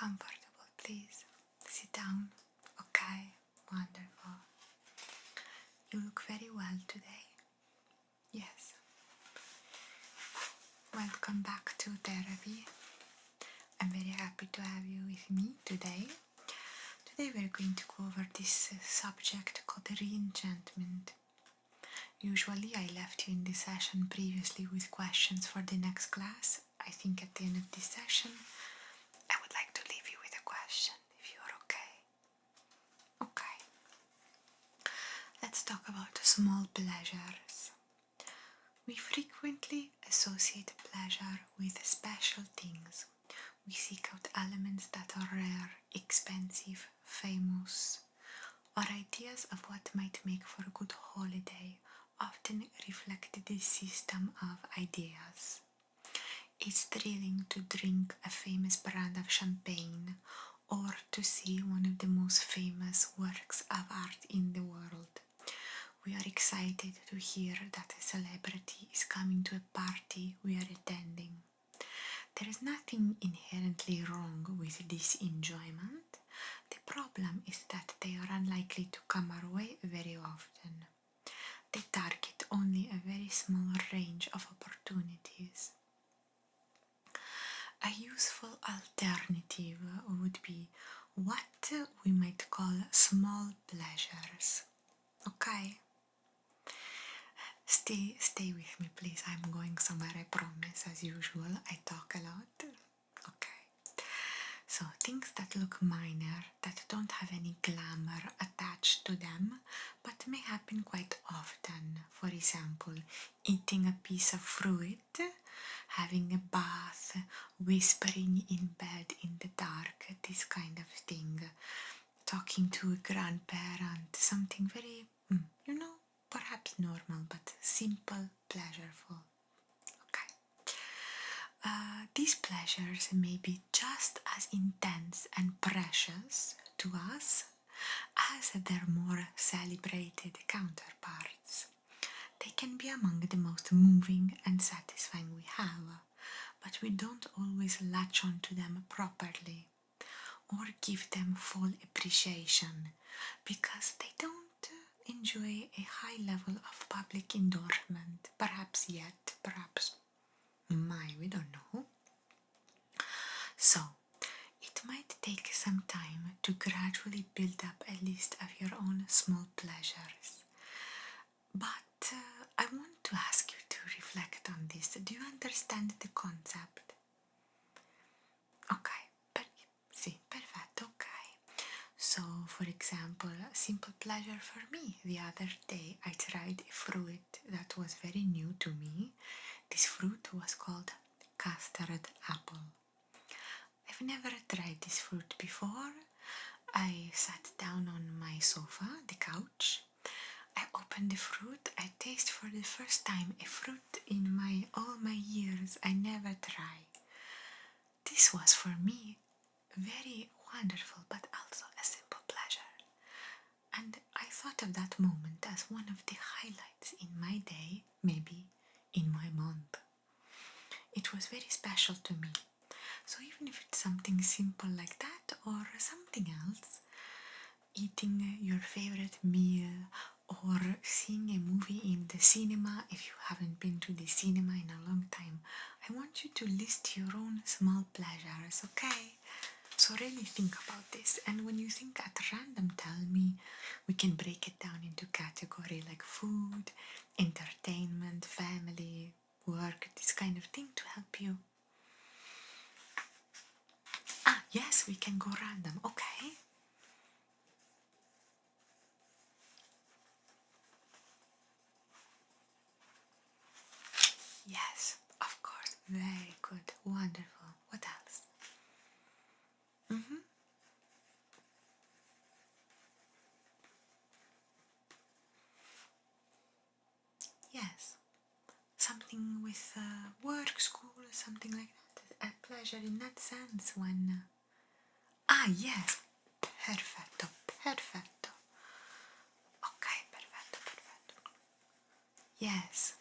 comfortable, please. Sit down. Okay, wonderful. You look very well today. Yes. Welcome back to therapy. I'm very happy to have you with me today. Today we're going to go over this subject called re-enchantment. Usually I left you in this session previously with questions for the next class. I think at the end of this session I would like to leave you with a question, if you're okay. Okay. Let's talk about small pleasures. We frequently associate pleasure with special things. We seek out elements that are rare, expensive, famous, or ideas of what might make for a good holiday often reflect this system of ideas. It's thrilling to drink a famous brand of champagne or to see one of the most famous works of art in the world. We are excited to hear that a celebrity is coming to a party we are attending. There is nothing inherently wrong with this enjoyment. The problem is that they are unlikely to come our way very often. They target only a very small range of opportunities. A useful alternative would be what we might call small pleasures. Okay? Stay with me, please. I'm going somewhere, I promise. As usual, I talk a lot. Okay. So, things that look minor, that don't have any glamour attached to them, but may happen quite often. For example, eating a piece of fruit, having a bath, whispering in bed in the dark, this kind of thing. Talking to a grandparent, something very, perhaps normal, but simple, pleasurable. Okay. These pleasures may be just as intense and precious to us as their more celebrated counterparts. They can be among the most moving and satisfying we have, but we don't always latch on to them properly or give them full appreciation because they don't enjoy a high level of public endorsement, perhaps yet, perhaps we don't know. So, it might take some time to gradually build up a list of your own small pleasures. But I want to ask you to reflect on this. Do you understand the concept? Okay, perfect, okay. So, for example, a simple pleasure for me. The other day I tried a fruit that was very new to me. This fruit was called custard apple. I've never tried this fruit before. I sat down on my sofa, the couch. I opened the fruit. I tasted for the first time a fruit in all my years I never tried. This was for me very wonderful, but also a simple pleasure. And I thought of that moment as one of the highlights in my day, maybe in my month. It was very special to me. So even if it's something simple like that or something else, eating your favorite meal or seeing a movie in the cinema, if you haven't been to the cinema in a long time, I want you to list your own small pleasures, okay? So really think about this, and when you think at random, tell me. We can break it down into category like food, entertainment, family, work, this kind of thing to help you. Yes, we can go random, okay? Yes, of course, very good, wonderful. What else? Yes, something with work, school, something like that. A pleasure in that sense when... yes, perfetto. Okay, perfetto. Yes.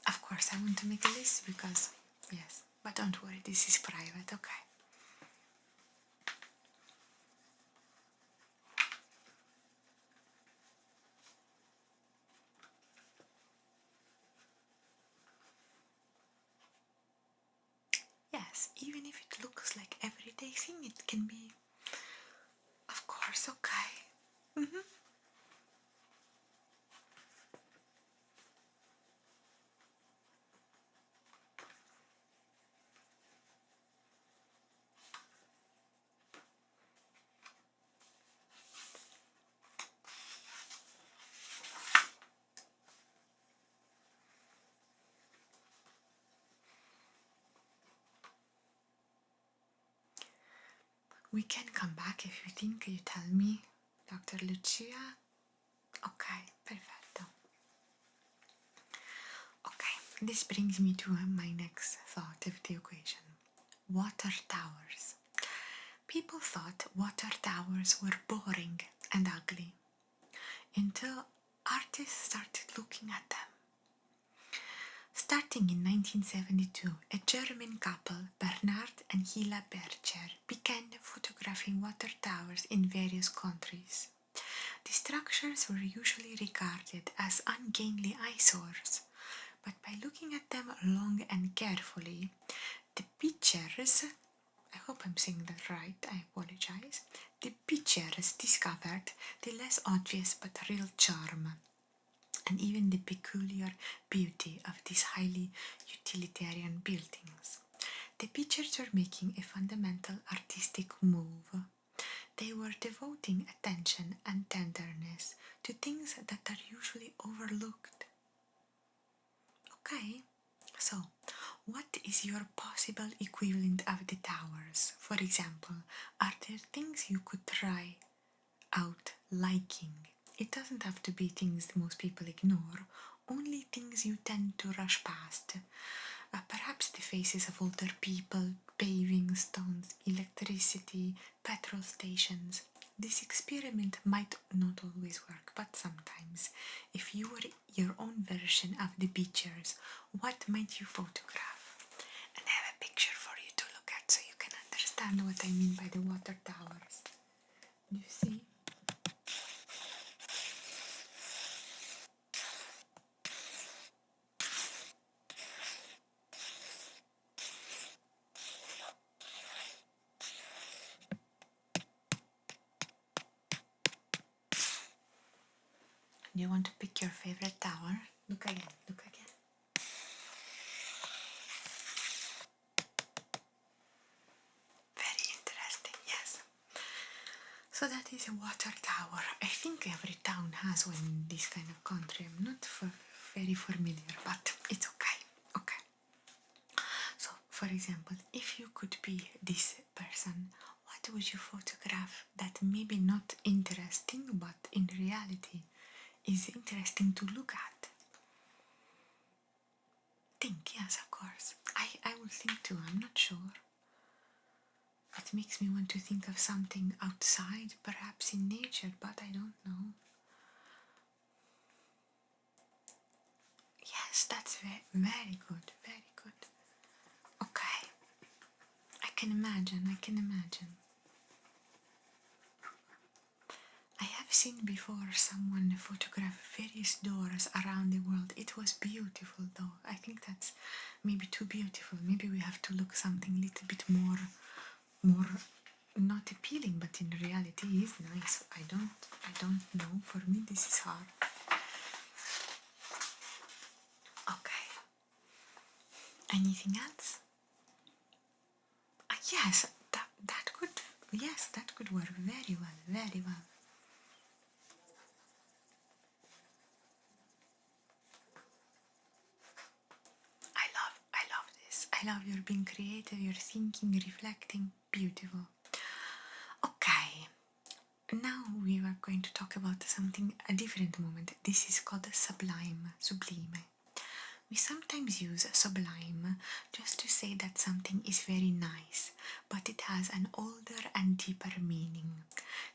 Of course, I want to make a list because, yes, But don't worry, this is private, okay? Yes, even if it looks like everyday thing, it can be, of course, okay. We can come back if you think, you tell me, Dr. Lucia. Okay, perfetto. Okay, this brings me to my next thought of the equation. Water towers. People thought water towers were boring and ugly until artists started looking at them. Starting in 1972, a German couple, Bernard and Hila Bercher, began photographing water towers in various countries. The structures were usually regarded as ungainly eyesores, but by looking at them long and carefully, the pictures, I hope I'm saying that right, I apologize, the pictures discovered the less obvious but real charm and even the peculiar beauty of these highly utilitarian buildings. The pictures were making a fundamental artistic move. They were devoting attention and tenderness to things that are usually overlooked. Okay, so what is your possible equivalent of the towers? For example, are there things you could try out liking? It doesn't have to be things most people ignore, only things you tend to rush past. Perhaps the faces of older people, paving stones, electricity, petrol stations. This experiment might not always work, but sometimes. If you were your own version of the pictures, what might you photograph? And I have a picture for you to look at so you can understand what I mean by the water towers. Do you see? Do you want to pick your favorite tower? Look again, look again. Very interesting, yes. So that is a water tower. I think every town has one in this kind of country. I'm not very familiar, but it's okay. Okay. So, for example, if you could be this person, what would you photograph that maybe not interesting, but in reality is interesting to look at? Think, yes, of course. I will think too, I'm not sure. It makes me want to think of something outside, perhaps in nature, but I don't know. Yes, that's very good, very good. Okay, I can imagine, I can imagine. I have seen before someone photograph various doors around the world. It was beautiful though. I think that's maybe too beautiful. Maybe we have to look something a little bit more not appealing, but in reality is nice. I don't know. For me this is hard. Okay. Anything else? Yes, that could work very well, very well. I love this. I love your being creative, your thinking, reflecting, beautiful. Okay, now we are going to talk about something, a different moment. This is called sublime, sublime. We sometimes use sublime just to say that something is very nice, but it has an older and deeper meaning.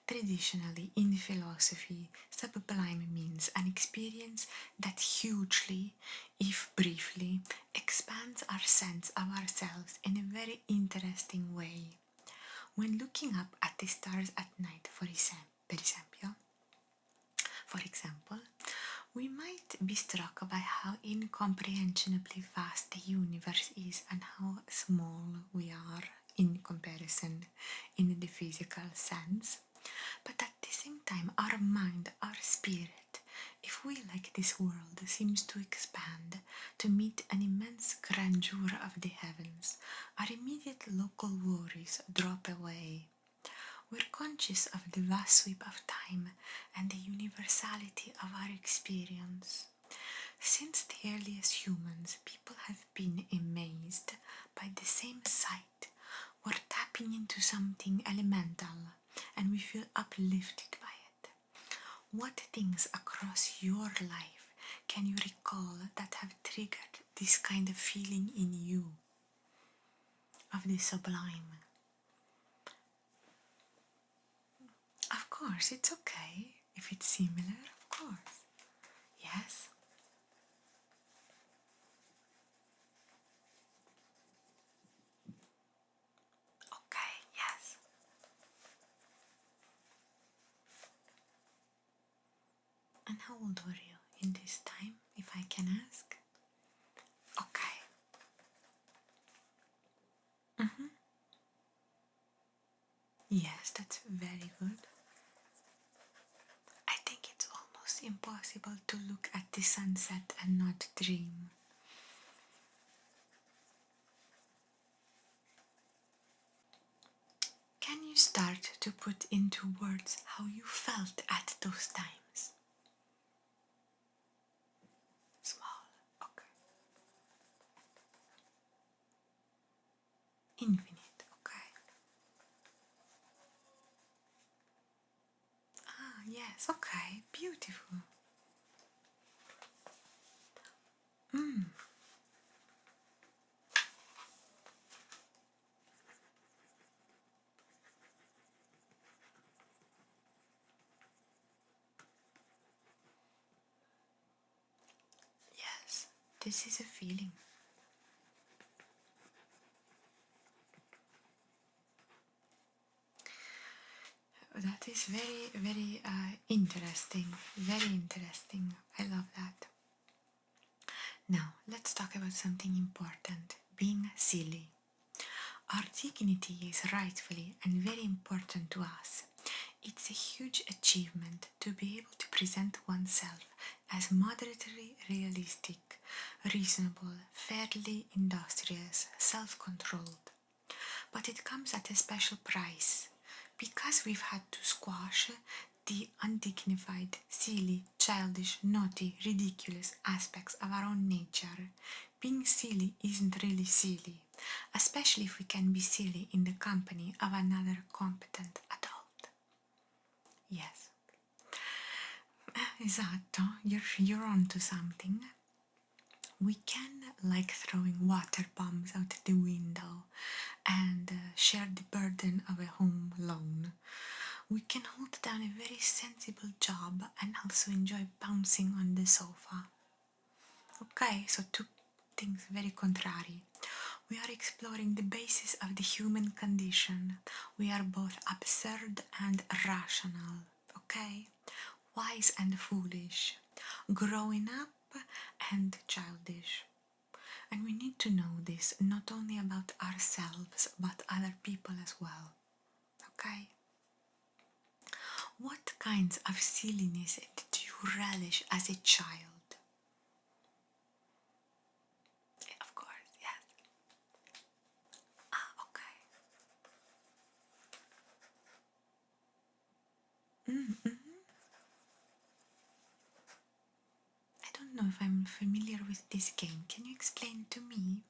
Traditionally, in philosophy, sublime means an experience that hugely, if briefly, expands our sense of ourselves in a very interesting way. When looking up at the stars at night, for example, we might be struck by how incomprehensibly vast the universe is and how small we are in comparison in the physical sense. But at the same time, our mind, our spirit, if we like this world, seems to expand to meet an immense grandeur of the heavens. Our immediate local worries drop away. We're conscious of the vast sweep of time and the universality of our experience. Since the earliest humans, people have been amazed by the same sight. We're tapping into something elemental and we feel uplifted by it. What things across your life can you recall that have triggered this kind of feeling in you of the sublime? Of course, it's okay if it's similar, of course. Yes? Okay, yes. And how old were you in this time, if I can ask? Okay. Yes, that's very good. I think it's almost impossible to look at the sunset and not dream. Can you start to put into words how you felt at those times? Small, okay. Infinite, okay. Ah, yes, okay, beautiful. Yes, this is a feeling. That is very, very interesting. Very interesting. I love that. Now, let's talk about something important, being silly. Our dignity is rightfully and very important to us. It's a huge achievement to be able to present oneself as moderately realistic, reasonable, fairly industrious, self-controlled. But it comes at a special price, because we've had to squash the undignified, silly, childish, naughty, ridiculous aspects of our own nature. Being silly isn't really silly, especially if we can be silly in the company of another competent adult. Yes. Esatto, you're onto something. We can like throwing water bombs out the window and share the burden of a home alone. We can hold down a very sensible job and also enjoy bouncing on the sofa. Okay, so two things very contrary. We are exploring the basis of the human condition. We are both absurd and rational. Okay? Wise and foolish. Growing up and childish. And we need to know this not only about ourselves but other people as well. Okay? What kinds of silliness did you relish as a child? Of course, yes. Ah, okay. I don't know if I'm familiar with this game. Can you explain to me?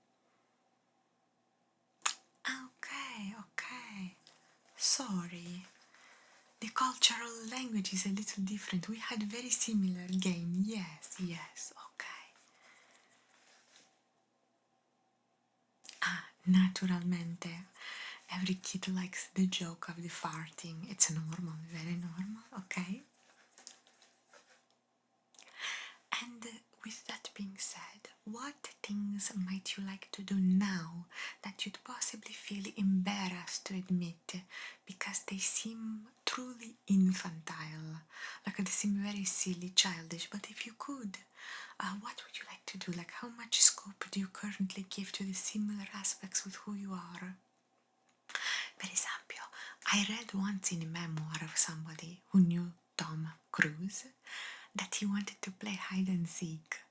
Okay, okay. Sorry. The cultural language is a little different. We had very similar game. Yes, yes, okay. Ah, naturalmente. Every kid likes the joke of the farting. It's normal, very normal, okay? And with that being said, what things might you like to do now that you'd possibly feel embarrassed to admit because they seem truly infantile? Like they seem very silly, childish, but if you could, what would you like to do? Like how much scope do you currently give to the similar aspects with who you are? Per esempio, I read once in a memoir of somebody who knew Tom Cruise that he wanted to play hide and seek.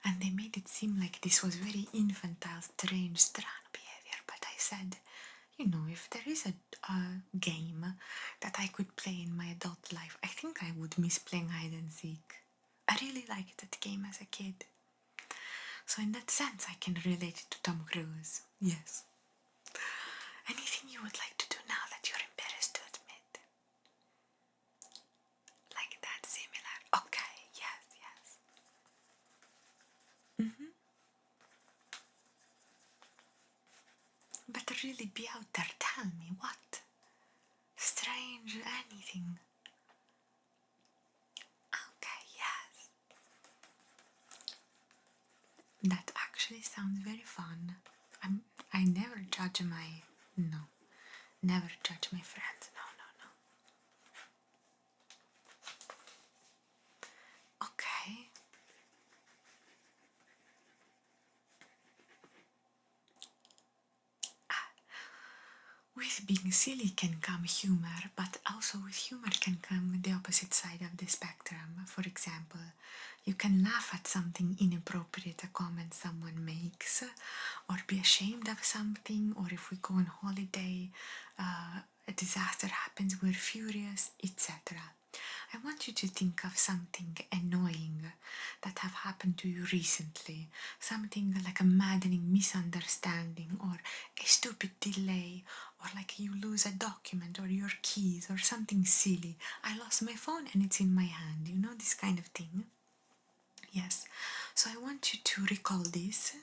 And they made it seem like this was very infantile, strange, strano behavior. But I said, if there is a game that I could play in my adult life, I think I would miss playing hide and seek. I really liked that game as a kid. So in that sense, I can relate to Tom Cruise. Yes. Anything you would like to do now that you're embarrassed to admit? Like that, similar. Okay, yes. But really be out there, tell me, what? Strange, anything? Okay, yes. That actually sounds very fun. I never judge my... No. Never judge my friends. No. Okay. With being silly can come humor, but also with humor can come the opposite side of the spectrum. For example, you can laugh at something inappropriate, a comment someone makes, or be ashamed of something, or if we go on holiday, a disaster happens, we're furious, etc. I want you to think of something annoying that have happened to you recently, something like a maddening misunderstanding or a stupid delay, or like you lose a document or your keys or something silly. I lost my phone and it's in my hand, this kind of thing. Yes, so I want you to recall this,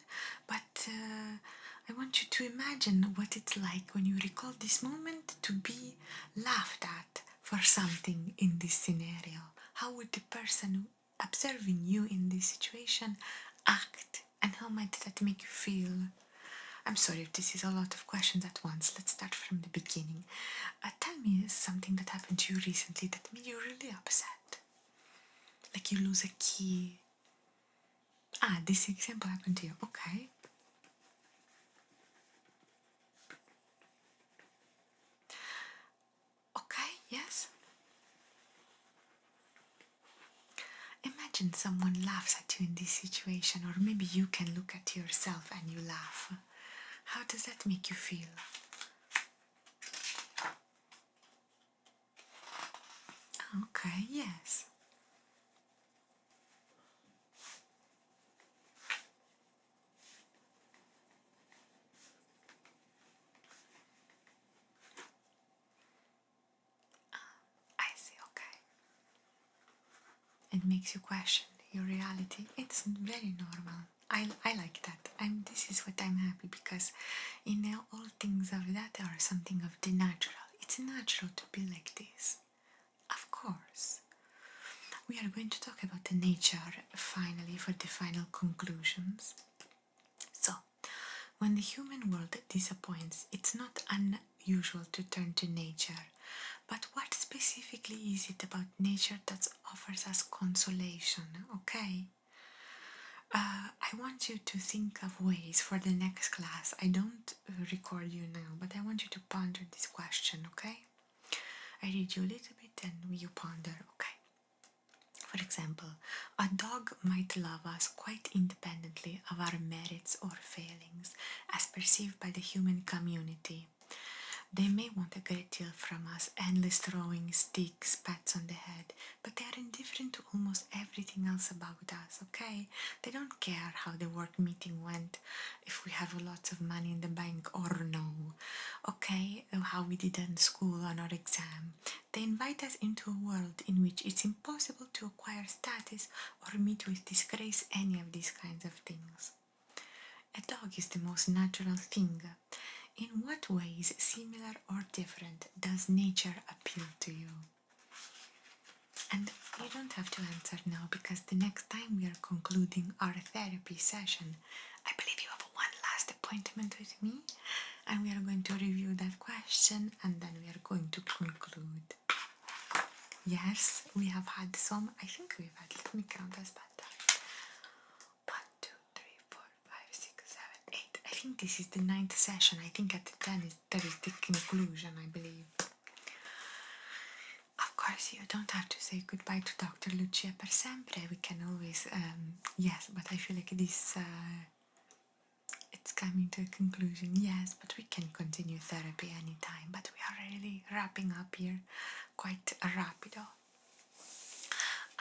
but I want you to imagine what it's like when you recall this moment to be laughed at for something in this scenario. How would the person observing you in this situation act, and how might that make you feel? I'm sorry if this is a lot of questions at once. Let's start from the beginning. Tell me something that happened to you recently that made you really upset. Like you lose a key. This example happened to you. Okay. Okay, yes. Imagine someone laughs at you in this situation, or maybe you can look at yourself and you laugh. How does that make you feel? Okay, yes. I see, okay. It makes you question your reality. It's very normal. I like that. This is what I'm happy, because in all things of that are something of the natural. It's natural to be like this. Of course. We are going to talk about the nature finally for the final conclusions. So, when the human world disappoints, it's not unusual to turn to nature. But what specifically is it about nature that offers us consolation, okay? I want you to think of ways for the next class. I don't record you now, but I want you to ponder this question, okay? I read you a little bit and you ponder, okay? For example, a dog might love us quite independently of our merits or failings as perceived by the human community. They may want a great deal from us, endless throwing sticks, pats on the head, but they are indifferent to almost everything else about us, okay? They don't care how the work meeting went, if we have lots of money in the bank or no, okay? How we did in school on our exam. They invite us into a world in which it's impossible to acquire status or meet with disgrace, any of these kinds of things. A dog is the most natural thing. In what ways, similar or different, does nature appeal to you? And You don't have to answer now because the next time we are concluding our therapy session, I believe you have one last appointment with me, and we are going to review that question and then we are going to conclude. Yes, we have had some, I think we've had, let me count us better. 1, 2, 3, 4, 5, 6, 7, 8. I think this is the 9th session. I think at the 10 that is the conclusion, I believe. Of course, you don't have to say goodbye to Dr. Lucia per sempre. We can always, yes, but I feel like this, it's coming to a conclusion. Yes, but we can continue therapy anytime. But we are really wrapping up here, quite rapido.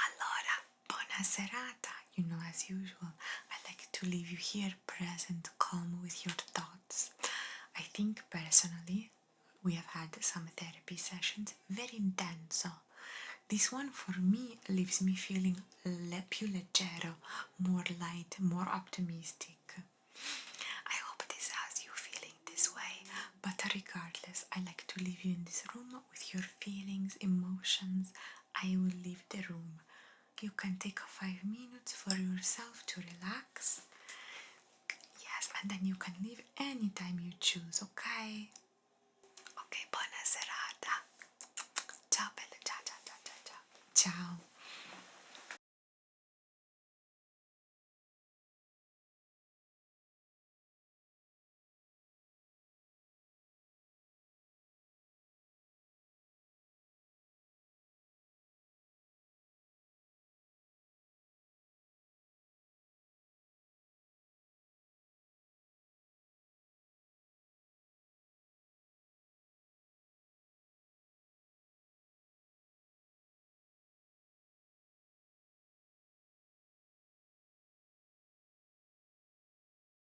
Allora, buona serata. You know, as usual, I like to leave you here, present, calm with your thoughts. I think personally, we have had some therapy sessions, very intenso. This one for me leaves me feeling più leggero, more light, more optimistic. I hope this has you feeling this way, but regardless, I like to leave you in this room with your feelings, emotions. I will leave the room. You can take 5 minutes for yourself to relax. Yes, and then you can leave anytime you choose, okay? Ok, buona serata. Ciao bella, ciao ciao ciao ciao ciao. Ciao.